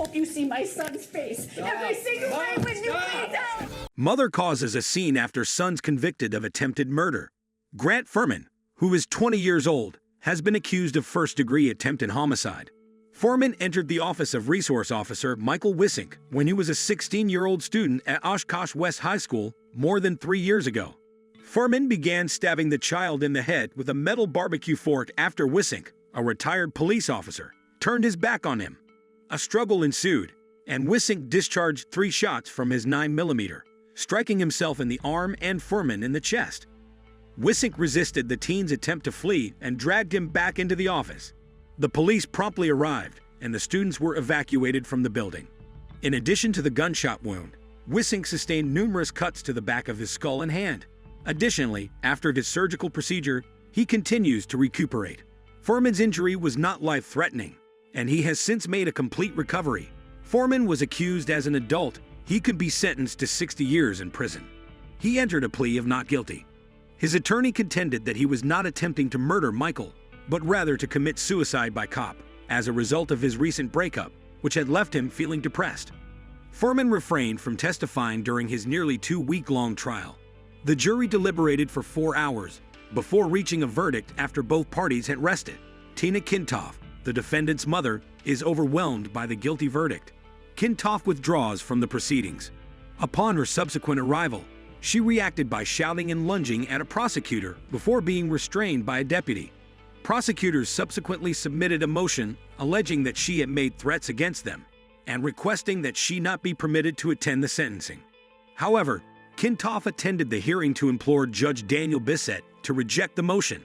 hope you see my son's face every single way when you plead out. Mother causes a scene after son's convicted of attempted murder. Grant Fuhrman, who is 20 years old, has been accused of first-degree attempted homicide. Fuhrman entered the office of resource officer Michael Wissink when he was a 16-year-old student at Oshkosh West High School more than 3 years ago. Fuhrman began stabbing the child in the head with a metal barbecue fork after Wissink, a retired police officer, turned his back on him. A struggle ensued, and Wissink discharged 3 shots from his 9mm, striking himself in the arm and Fuhrman in the chest. Wissink resisted the teen's attempt to flee and dragged him back into the office. The police promptly arrived, and the students were evacuated from the building. In addition to the gunshot wound, Wissink sustained numerous cuts to the back of his skull and hand. Additionally, after his surgical procedure, he continues to recuperate. Fuhrman's injury was not life-threatening, and he has since made a complete recovery. Fuhrman was accused as an adult. He could be sentenced to 60 years in prison. He entered a plea of not guilty. His attorney contended that he was not attempting to murder Michael, but rather to commit suicide by cop, as a result of his recent breakup, which had left him feeling depressed. Fuhrman refrained from testifying during his nearly 2-week-long trial. The jury deliberated for 4 hours before reaching a verdict after both parties had rested. Tina Kintoff, the defendant's mother, is overwhelmed by the guilty verdict. Kintoff withdraws from the proceedings. Upon her subsequent arrival, she reacted by shouting and lunging at a prosecutor before being restrained by a deputy. Prosecutors subsequently submitted a motion alleging that she had made threats against them and requesting that she not be permitted to attend the sentencing. However, Kintoff attended the hearing to implore Judge Daniel Bissett to reject the motion.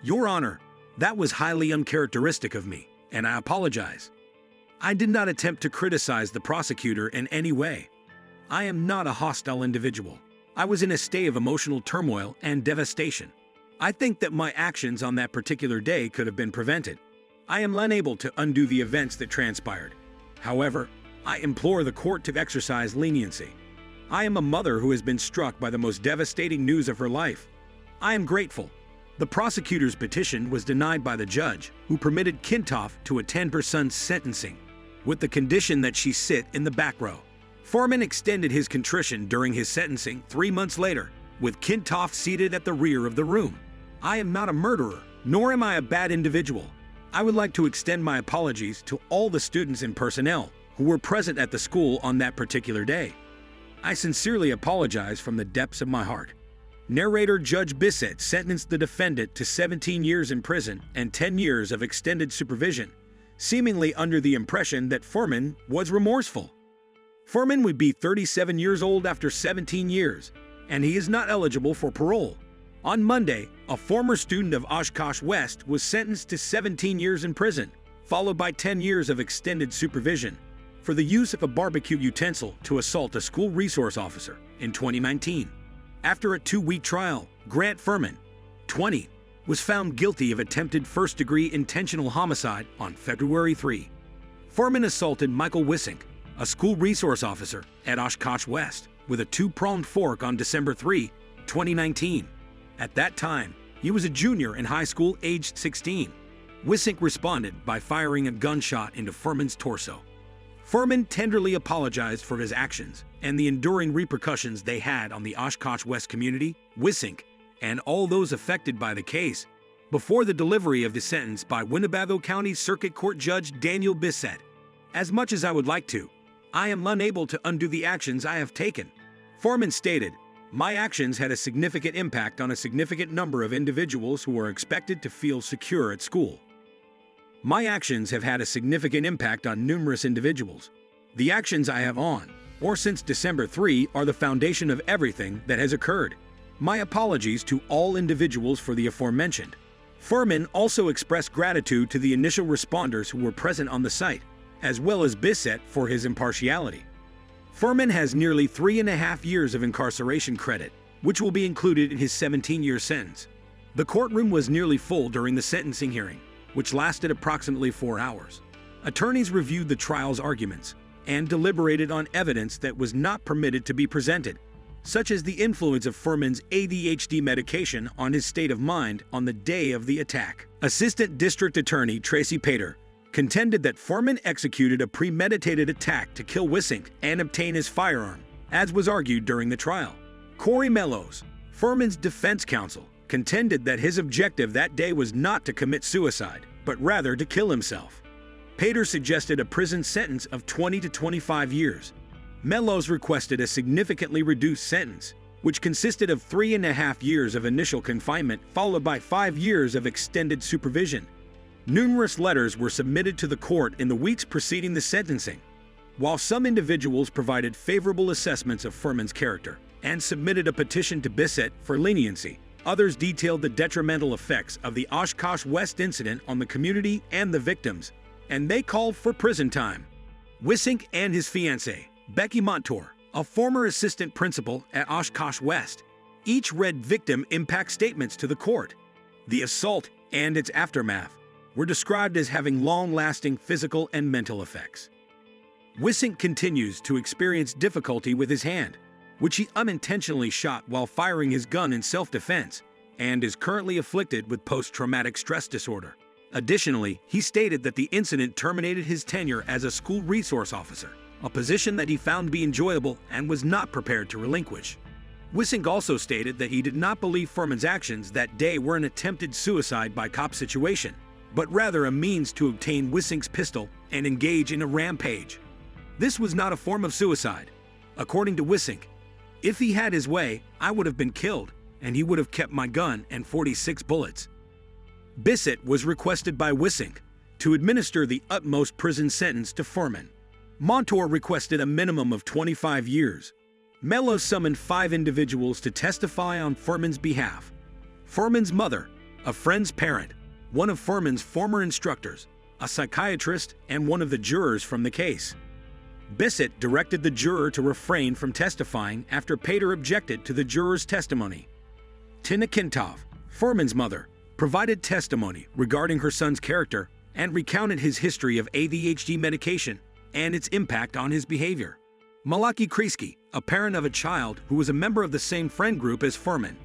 "Your Honor, that was highly uncharacteristic of me, and I apologize. I did not attempt to criticize the prosecutor in any way. I am not a hostile individual. I was in a state of emotional turmoil and devastation. I think that my actions on that particular day could have been prevented. I am unable to undo the events that transpired. However, I implore the court to exercise leniency. I am a mother who has been struck by the most devastating news of her life. I am grateful." The prosecutor's petition was denied by the judge, who permitted Kintoff to attend her son's sentencing, with the condition that she sit in the back row. Fuhrman extended his contrition during his sentencing 3 months later, with Kintoff seated at the rear of the room. "I am not a murderer, nor am I a bad individual. I would like to extend my apologies to all the students and personnel who were present at the school on that particular day. I sincerely apologize from the depths of my heart." Narrator Judge Bissett sentenced the defendant to 17 years in prison and 10 years of extended supervision, seemingly under the impression that Fuhrman was remorseful. Fuhrman would be 37 years old after 17 years, and he is not eligible for parole. On Monday, a former student of Oshkosh West was sentenced to 17 years in prison, followed by 10 years of extended supervision, for the use of a barbecue utensil to assault a school resource officer in 2019. After a 2-week trial, Grant Fuhrman, 20, was found guilty of attempted first-degree intentional homicide on February 3. Fuhrman assaulted Michael Wissink, a school resource officer at Oshkosh West, with a 2-pronged fork on December 3, 2019. At that time, he was a junior in high school, aged 16. Wissink responded by firing a gunshot into Fuhrman's torso. Fuhrman tenderly apologized for his actions and the enduring repercussions they had on the Oshkosh West community, Wissink, and all those affected by the case, before the delivery of the sentence by Winnebago County Circuit Court Judge Daniel Bissett. "As much as I would like to, I am unable to undo the actions I have taken." Fuhrman stated, "My actions had a significant impact on a significant number of individuals who are expected to feel secure at school. My actions have had a significant impact on numerous individuals. The actions I have on, or since December 3, are the foundation of everything that has occurred. My apologies to all individuals for the aforementioned." Fuhrman also expressed gratitude to the initial responders who were present on the site, as well as Bissett for his impartiality. Fuhrman has nearly 3.5 years of incarceration credit, which will be included in his 17-year sentence. The courtroom was nearly full during the sentencing hearing, which lasted approximately 4 hours. Attorneys reviewed the trial's arguments and deliberated on evidence that was not permitted to be presented, such as the influence of Fuhrman's ADHD medication on his state of mind on the day of the attack. Assistant District Attorney Tracy Pater contended that Fuhrman executed a premeditated attack to kill Wissink and obtain his firearm, as was argued during the trial. Corey Mellows, Fuhrman's defense counsel, contended that his objective that day was not to commit suicide, but rather to kill himself. Pater suggested a prison sentence of 20 to 25 years. Mellows requested a significantly reduced sentence, which consisted of 3.5 years of initial confinement followed by 5 years of extended supervision. Numerous letters were submitted to the court in the weeks preceding the sentencing. While some individuals provided favorable assessments of Fuhrman's character and submitted a petition to Bissett for leniency, others detailed the detrimental effects of the Oshkosh West incident on the community and the victims, and they called for prison time. Wissink and his fiancée, Becky Montour, a former assistant principal at Oshkosh West, each read victim impact statements to the court. The assault and its aftermath were described as having long-lasting physical and mental effects. Wissink continues to experience difficulty with his hand, which he unintentionally shot while firing his gun in self-defense, and is currently afflicted with post-traumatic stress disorder. Additionally, he stated that the incident terminated his tenure as a school resource officer, a position that he found to be enjoyable and was not prepared to relinquish. Wissink also stated that he did not believe Fuhrman's actions that day were an attempted suicide by cop situation, but rather a means to obtain Wissink's pistol and engage in a rampage. This was not a form of suicide. According to Wissink, "If he had his way, I would have been killed, and he would have kept my gun and 46 bullets." Bissett was requested by Wissink to administer the utmost prison sentence to Fuhrman. Montour requested a minimum of 25 years. Mellows summoned 5 individuals to testify on Fuhrman's behalf. Fuhrman's mother, a friend's parent, one of Fuhrman's former instructors, a psychiatrist, and one of the jurors from the case. Bissett directed the juror to refrain from testifying after Pater objected to the juror's testimony. Tina Kintov, Fuhrman's mother, provided testimony regarding her son's character and recounted his history of ADHD medication and its impact on his behavior. Malaki Kreisky, a parent of a child who was a member of the same friend group as Fuhrman,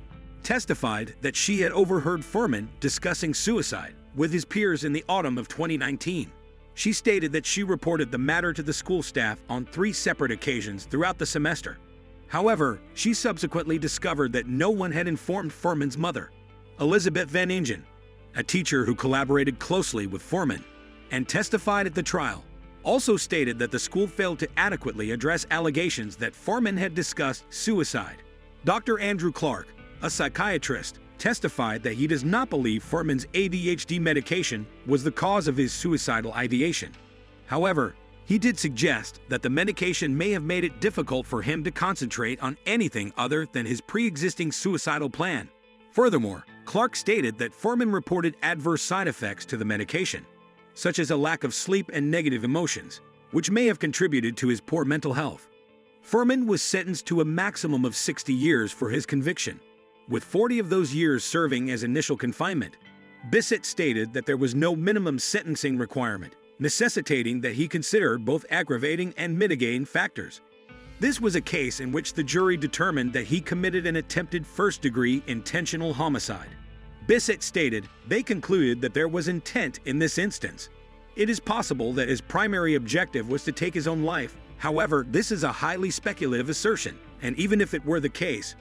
testified that she had overheard Fuhrman discussing suicide with his peers in the autumn of 2019. She stated that she reported the matter to the school staff on 3 separate occasions throughout the semester. However, she subsequently discovered that no one had informed Fuhrman's mother. Elizabeth Van Ingen, a teacher who collaborated closely with Fuhrman and testified at the trial, also stated that the school failed to adequately address allegations that Fuhrman had discussed suicide. Dr. Andrew Clark, a psychiatrist, testified that he does not believe Fuhrman's ADHD medication was the cause of his suicidal ideation. However, he did suggest that the medication may have made it difficult for him to concentrate on anything other than his pre-existing suicidal plan. Furthermore, Clark stated that Fuhrman reported adverse side effects to the medication, such as a lack of sleep and negative emotions, which may have contributed to his poor mental health. Fuhrman was sentenced to a maximum of 60 years for his conviction, with 40 of those years serving as initial confinement. Bissett stated that there was no minimum sentencing requirement, necessitating that he consider both aggravating and mitigating factors. This was a case in which the jury determined that he committed an attempted first-degree intentional homicide. Bissett stated they concluded that there was intent in this instance. It is possible that his primary objective was to take his own life. However, this is a highly speculative assertion, and even if it were the case,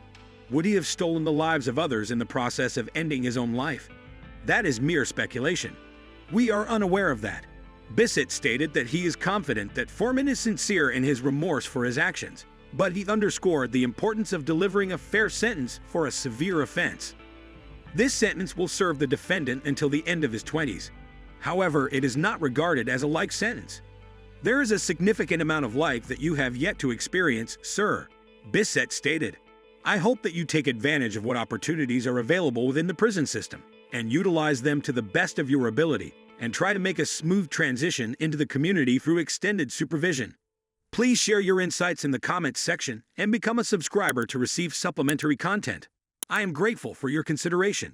would he have stolen the lives of others in the process of ending his own life? That is mere speculation. We are unaware of that. Bissett stated that he is confident that Fuhrman is sincere in his remorse for his actions, but he underscored the importance of delivering a fair sentence for a severe offense. This sentence will serve the defendant until the end of his 20s. However, it is not regarded as a life sentence. There is a significant amount of life that you have yet to experience, sir, Bissett stated. I hope that you take advantage of what opportunities are available within the prison system and utilize them to the best of your ability and try to make a smooth transition into the community through extended supervision. Please share your insights in the comments section and become a subscriber to receive supplementary content. I am grateful for your consideration.